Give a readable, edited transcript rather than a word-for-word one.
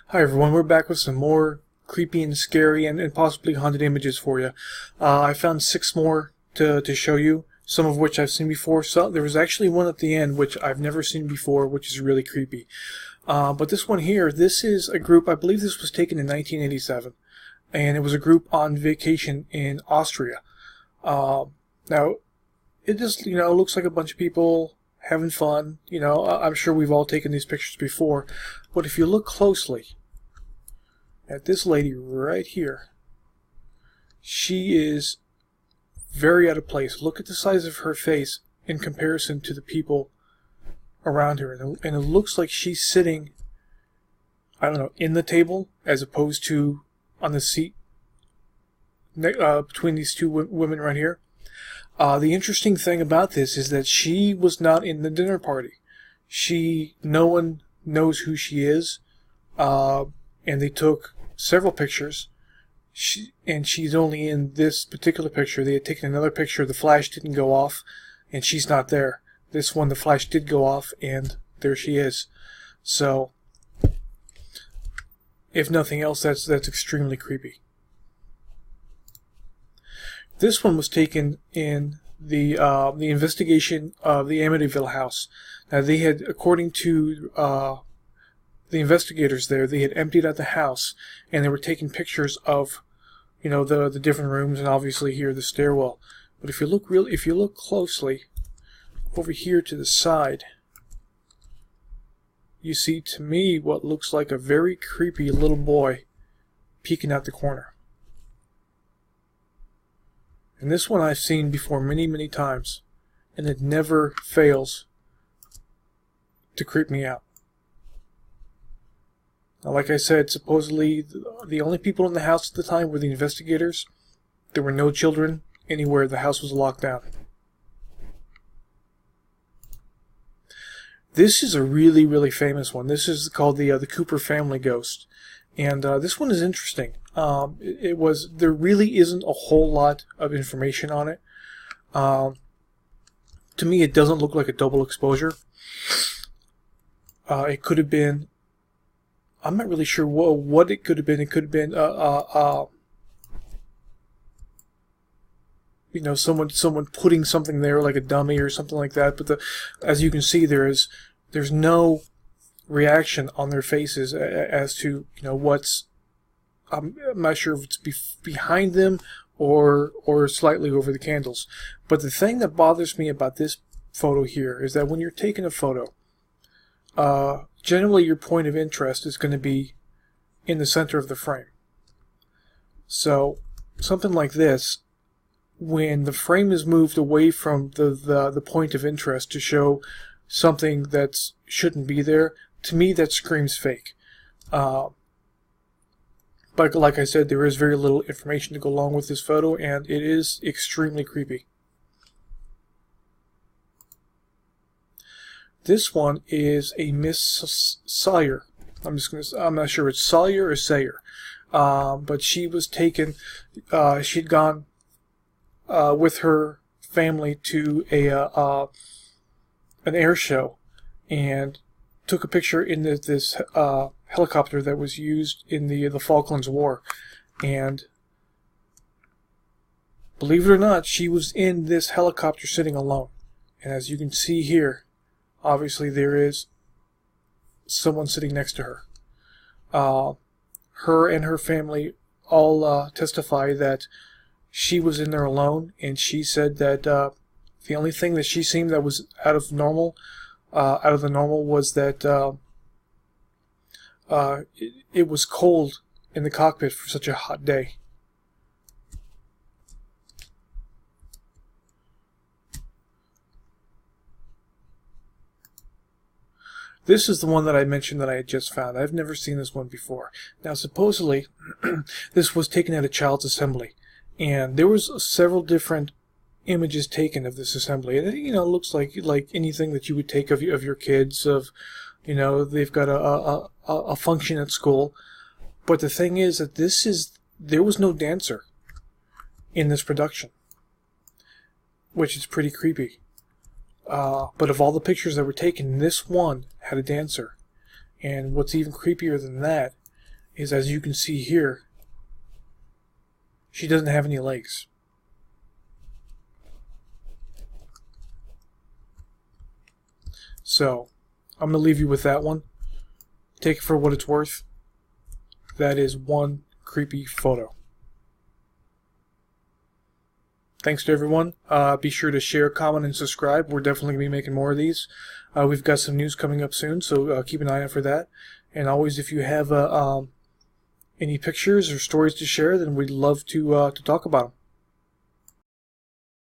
Hi everyone, we're back with some more creepy and scary and possibly haunted images for you. I found 6 more to show you, some of which I've seen before. So there was actually one at the end which I've never seen before, which is really creepy. But this one here, this is a group, I believe this was taken in 1987, and it was a group on vacation in Austria. Now, it just, looks like a bunch of people having fun. I'm sure we've all taken these pictures before, but if you look closely at this lady right here, she is very out of place. Look at the size of her face in comparison to the people around her, and it looks like she's sitting, I don't know, in the table as opposed to on the seat between these two women right here. The interesting thing about this is that she was not in the dinner party. No one knows who she is, and they took several pictures, and she's only in this particular picture. They had taken another picture, the flash didn't go off, and she's not there. This one, the flash did go off, and there she is. So, if nothing else, that's extremely creepy. This one was taken in the investigation of the Amityville house. Now, they had, according to the investigators there, they had emptied out the house, and they were taking pictures of, the different rooms, and obviously here the stairwell. But if you look closely over here to the side, you see, to me, what looks like a very creepy little boy peeking out the corner. And this one I've seen before many, many times, and it never fails to creep me out. Now, like I said, supposedly the only people in the house at the time were the investigators. There were no children anywhere. The house was locked down. This is a really, really famous one. This is called the Cooper family ghost, and this one is interesting. There really isn't a whole lot of information on it. To me, it doesn't look like a double exposure. It could have been, I'm not really sure what it could have been. It could have been, someone putting something there like a dummy or something like that. But as you can see, there's no reaction on their faces as to what's. I'm not sure if it's behind them or slightly over the candles. But the thing that bothers me about this photo here is that when you're taking a photo, generally your point of interest is going to be in the center of the frame. So something like this, when the frame is moved away from the point of interest to show something that shouldn't be there, to me that screams fake. But like I said, there is very little information to go along with this photo, and it is extremely creepy. This one is a Miss Sawyer. I'm not sure it's Sawyer or Sayer. But she was taken, she'd gone with her family to an air show, and took a picture in this helicopter that was used in the Falklands War. And believe it or not, she was in this helicopter sitting alone. And as you can see here, obviously there is someone sitting next to her. Her and her family all testify that she was in there alone, and she said that the only thing that she seemed that was out of the normal was that it was cold in the cockpit for such a hot day. This is the one that I mentioned that I had just found. I've never seen this one before. Now, supposedly, this was taken at a child's assembly, and there was several different images taken of this assembly. And it looks like anything that you would take of your kids. They've got a function at school. But the thing is that there was no dancer in this production, which is pretty creepy. But of all the pictures that were taken, this one had a dancer. And what's even creepier than that is, as you can see here, she doesn't have any legs. So, I'm going to leave you with that one. Take it for what it's worth. That is one creepy photo. Thanks to everyone. Be sure to share, comment, and subscribe. We're definitely going to be making more of these. We've got some news coming up soon, so keep an eye out for that. And always, if you have any pictures or stories to share, then we'd love to talk about them.